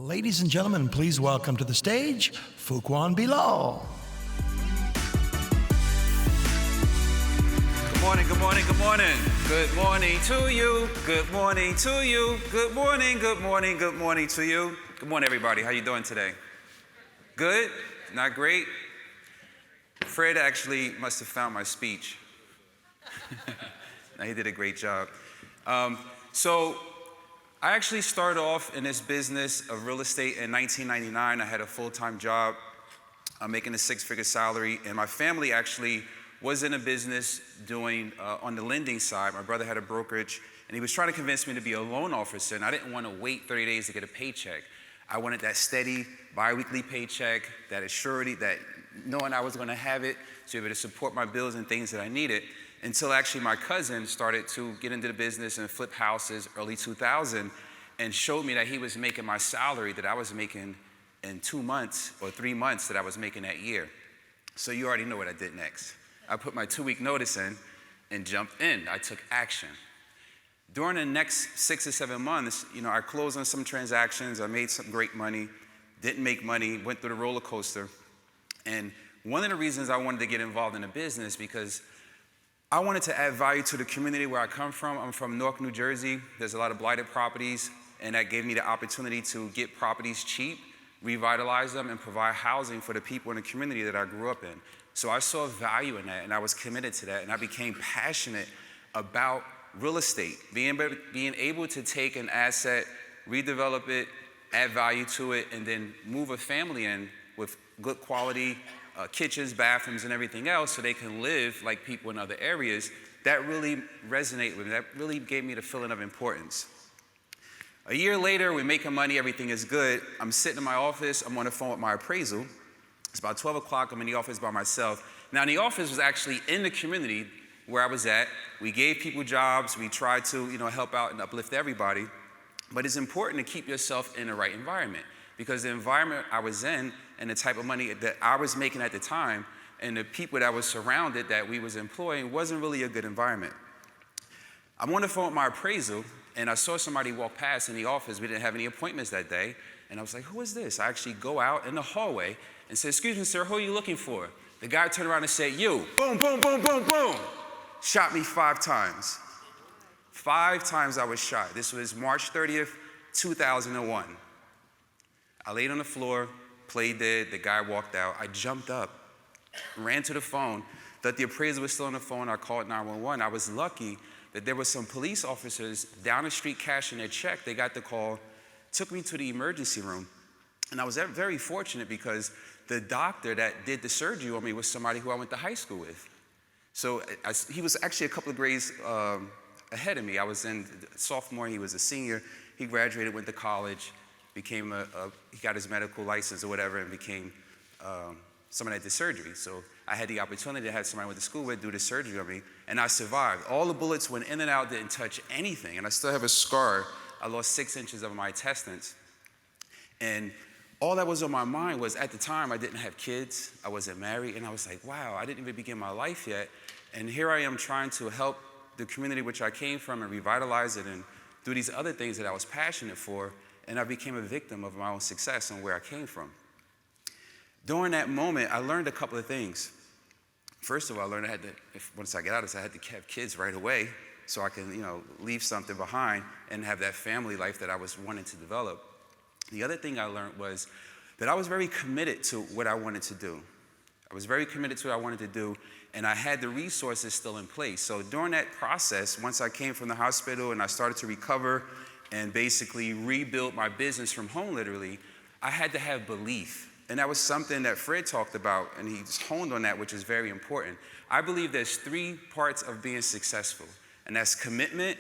Ladies and gentlemen, please welcome to the stage, Fuquan Bilal. Good morning, good morning, good morning. Good morning to you. Good morning to you. Good morning, good morning, good morning to you. Good morning, everybody. How you doing today? Good? Not great? Fred actually must have found my speech. He did a great job. So I actually started off in this business of real estate in 1999. I had a full-time job. I'm making a six-figure salary, and my family actually was in a business doing on the lending side. My brother had a brokerage, and he was trying to convince me to be a loan officer, and I didn't want to wait 30 days to get a paycheck. I wanted that steady, bi-weekly paycheck, that assurity, that knowing I was going to have it to be able to support my bills and things that I needed, until actually my cousin started to get into the business and flip houses early 2000 and showed me that he was making my salary that I was making in 2 months or 3 months that I was making that year. So you already know what I did next. I put my 2-week notice in and jumped in. I took action. During the next 6 or 7 months, I closed on some transactions. I made some great money, didn't make money, went through the roller coaster. And one of the reasons I wanted to get involved in the business because I wanted to add value to the community where I come from. I'm from Newark, New Jersey. There's a lot of blighted properties, and that gave me the opportunity to get properties cheap, revitalize them, and provide housing for the people in the community that I grew up in. So I saw value in that, and I was committed to that, and I became passionate about real estate, being able to take an asset, redevelop it, add value to it, and then move a family in with good quality kitchens, bathrooms, and everything else so they can live like people in other areas. That really resonated with me. That really gave me the feeling of importance. A year later, we're making money, everything is good. I'm sitting in my office, I'm on the phone with my appraisal. It's about 12 o'clock, I'm in the office by myself. Now, the office was actually in the community where I was at. We gave people jobs, we tried to help out and uplift everybody. But it's important to keep yourself in the right environment, because the environment I was in and the type of money that I was making at the time and the people that was surrounded that we was employing wasn't really a good environment. I'm on the phone with my appraisal, and I saw somebody walk past in the office. We didn't have any appointments that day. And I was like, who is this? I actually go out in the hallway and say, excuse me, sir, who are you looking for? The guy turned around and said, you. Boom, boom, boom, boom, boom. Shot me 5 times. 5 times I was shot. This was March 30th, 2001. I laid on the floor, played dead, the guy walked out. I jumped up, ran to the phone, thought the appraiser was still on the phone. I called 911. I was lucky that there were some police officers down the street cashing their check. They got the call, took me to the emergency room. And I was very fortunate because the doctor that did the surgery on me was somebody who I went to high school with. So he was actually a couple of grades ahead of me. I was in sophomore, he was a senior. He graduated, went to college, became he got his medical license or whatever, and became someone that did surgery. So I had the opportunity to have somebody I went to school with do the surgery on me, and I survived. All the bullets went in and out, didn't touch anything, and I still have a scar. I lost 6 inches of my intestines. And all that was on my mind was, at the time, I didn't have kids, I wasn't married, and I was like, wow, I didn't even begin my life yet, and here I am trying to help the community which I came from and revitalize it and do these other things that I was passionate for, and I became a victim of my own success and where I came from. During that moment, I learned a couple of things. First of all, I learned once I get out of this, I had to have kids right away so I can, leave something behind and have that family life that I was wanting to develop. The other thing I learned was that I was very committed to what I wanted to do. I was very committed to what I wanted to do, and I had the resources still in place. So during that process, once I came from the hospital and I started to recover and basically rebuild my business from home, literally, I had to have belief. And that was something that Fred talked about, and he honed on that, which is very important. I believe there's 3 parts of being successful, and that's commitment,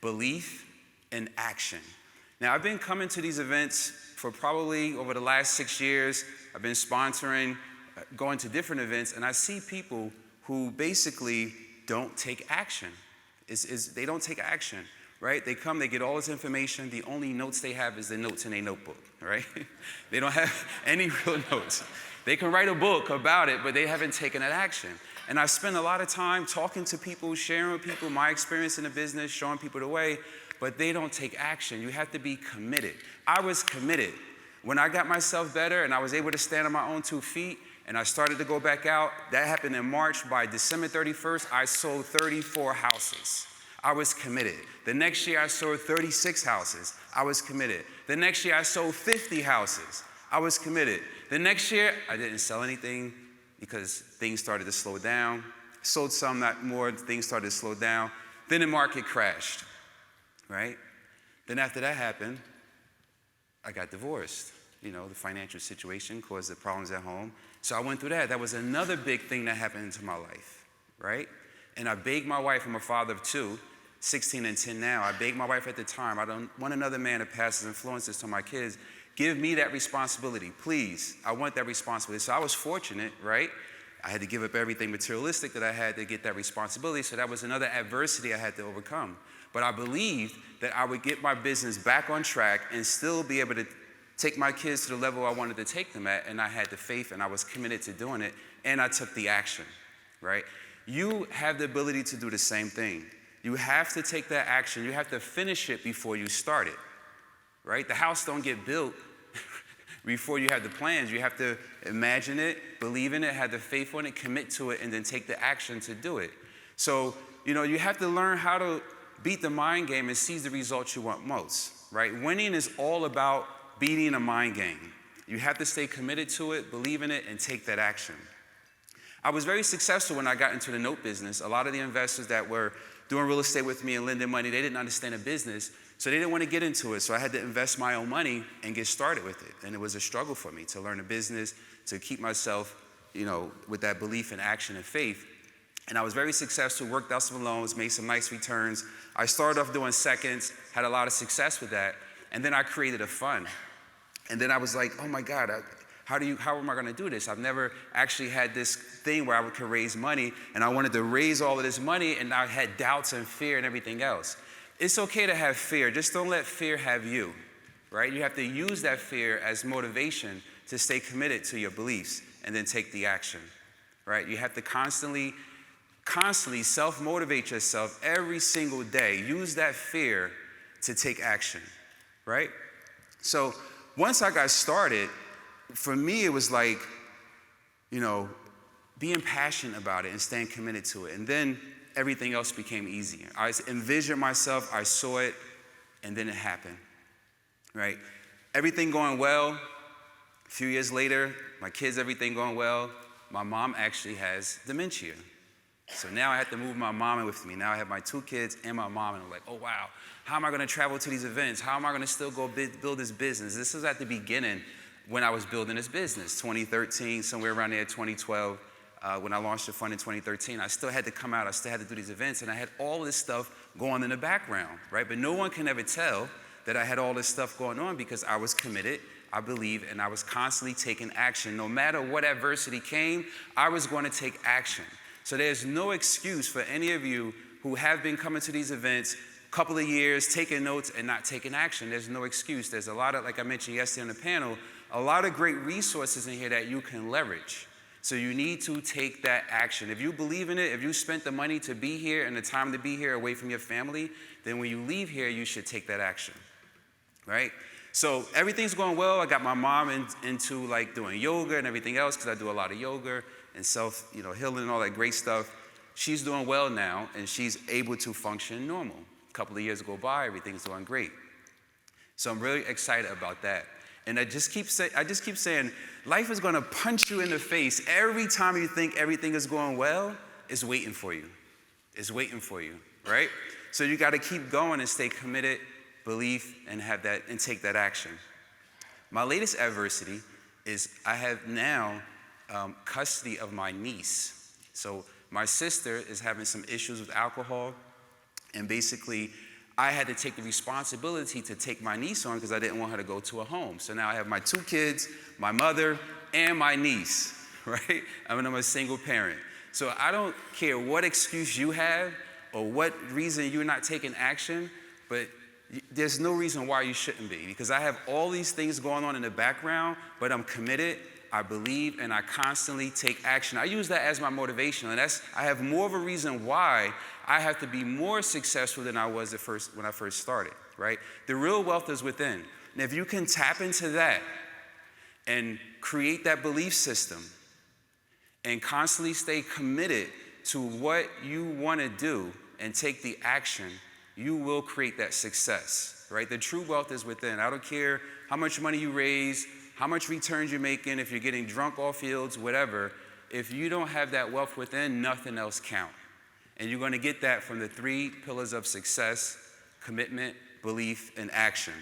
belief, and action. Now, I've been coming to these events for probably over the last 6 years. I've been sponsoring, going to different events, and I see people who basically don't take action. They don't take action, right? They come, they get all this information. The only notes they have is the notes in a notebook, right? They don't have any real notes. They can write a book about it, but they haven't taken that action. And I spend a lot of time talking to people, sharing with people my experience in the business, showing people the way, but they don't take action. You have to be committed. I was committed. When I got myself better and I was able to stand on my own 2 feet and I started to go back out, that happened in March. By December 31st, I sold 34 houses. I was committed. The next year, I sold 36 houses. I was committed. The next year, I sold 50 houses. I was committed. The next year, I didn't sell anything because things started to slow down. Sold some, not more. Things started to slow down. Then the market crashed, right? Then after that happened, I got divorced. You know, the financial situation caused the problems at home. So I went through that. That was another big thing that happened into my life, right? And I begged my wife, I'm a father of 2, 16 and 10 now. I begged my wife at the time, I don't want another man to pass his influences to my kids. Give me that responsibility, please. I want that responsibility. So I was fortunate, right? I had to give up everything materialistic that I had to get that responsibility. So that was another adversity I had to overcome. But I believed that I would get my business back on track and still be able to take my kids to the level I wanted to take them at. And I had the faith and I was committed to doing it. And I took the action, right? You have the ability to do the same thing. You have to take that action. You have to finish it before you start it, right? The house don't get built before you have the plans. You have to imagine it, believe in it, have the faith in it, commit to it, and then take the action to do it. So, you know, you have to learn how to beat the mind game and seize the results you want most, right? Winning is all about beating a mind game. You have to stay committed to it, believe in it, and take that action. I was very successful when I got into the note business. A lot of the investors that were doing real estate with me and lending money, they didn't understand the business, so they didn't want to get into it. So I had to invest my own money and get started with it. And it was a struggle for me to learn the business, to keep myself, you know, with that belief and action and faith. And I was very successful, worked out some loans, made some nice returns. I started off doing seconds, had a lot of success with that. And then I created a fund. And then I was like, oh my God, how am I gonna do this? I've never actually had this thing where I could raise money, and I wanted to raise all of this money, and I had doubts and fear and everything else. It's okay to have fear, just don't let fear have you, right? You have to use that fear as motivation to stay committed to your beliefs and then take the action, right? You have to constantly self-motivate yourself every single day. Use that fear to take action, right? So once I got started, for me, it was like, you know, being passionate about it and staying committed to it. And then everything else became easier. I envisioned myself, I saw it, and then it happened, right? Everything going well. A few years later, my kids, everything going well. My mom actually has dementia. So now I have to move my mom in with me. Now I have my 2 kids and my mom, and I'm like, oh, wow. How am I going to travel to these events? How am I going to still go build this business? This was at the beginning when I was building this business, 2013, somewhere around there, 2012. When I launched the fund in 2013, I still had to come out, I still had to do these events, and I had all this stuff going in the background, right? But no one can ever tell that I had all this stuff going on because I was committed, I believe, and I was constantly taking action. No matter what adversity came, I was going to take action. So there's no excuse for any of you who have been coming to these events a couple of years, taking notes and not taking action. There's no excuse. There's a lot of, like I mentioned yesterday on the panel, a lot of great resources in here that you can leverage. So you need to take that action. If you believe in it, if you spent the money to be here and the time to be here away from your family, then when you leave here, you should take that action, right? So everything's going well. I got my mom into like doing yoga and everything else because I do a lot of yoga and self, healing and all that great stuff. She's doing well now and she's able to function normal. A couple of years go by, everything's going great. So I'm really excited about that. And I just keep saying, life is going to punch you in the face every time you think everything is going well. It's waiting for you. It's waiting for you, right? So you got to keep going and stay committed, believe, and have that and take that action. My latest adversity is I have now custody of my niece. So my sister is having some issues with alcohol, and basically I had to take the responsibility to take my niece on because I didn't want her to go to a home. So now I have my 2 kids, my mother, and my niece, right? I'm a single parent. So I don't care what excuse you have or what reason you're not taking action, but there's no reason why you shouldn't be, because I have all these things going on in the background, but I'm committed, I believe, and I constantly take action. I use that as my motivation, and I have more of a reason why I have to be more successful than I was when I first started, right? The real wealth is within. And if you can tap into that, and create that belief system and constantly stay committed to what you want to do and take the action, you will create that success, right? The true wealth is within. I don't care how much money you raise, how much returns you're making, if you're getting drunk off fields, whatever. If you don't have that wealth within, nothing else counts. And you're going to get that from the 3 pillars of success: commitment, belief, and action.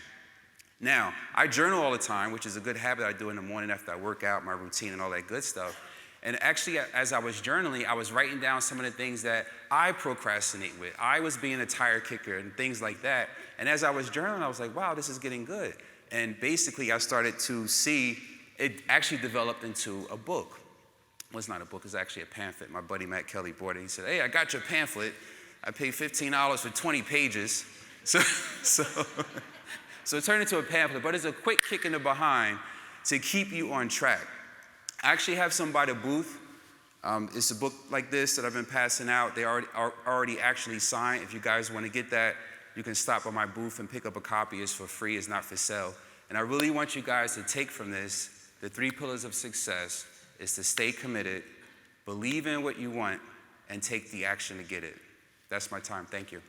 Now, I journal all the time, which is a good habit I do in the morning after I work out, my routine and all that good stuff. And actually, as I was journaling, I was writing down some of the things that I procrastinate with. I was being a tire kicker and things like that. And as I was journaling, I was like, wow, this is getting good. And basically, I started to see it actually developed into a book. Well, it's not a book, it's actually a pamphlet. My buddy Matt Kelly bought it. He said, hey, I got your pamphlet. I paid $15 for 20 pages. So it turned into a pamphlet, but it's a quick kick in the behind to keep you on track. I actually have some by the booth. It's a book like this that I've been passing out. They are already actually signed. If you guys want to get that, you can stop by my booth and pick up a copy. It's for free, it's not for sale. And I really want you guys to take from this, the 3 pillars of success is to stay committed, believe in what you want, and take the action to get it. That's my time. Thank you.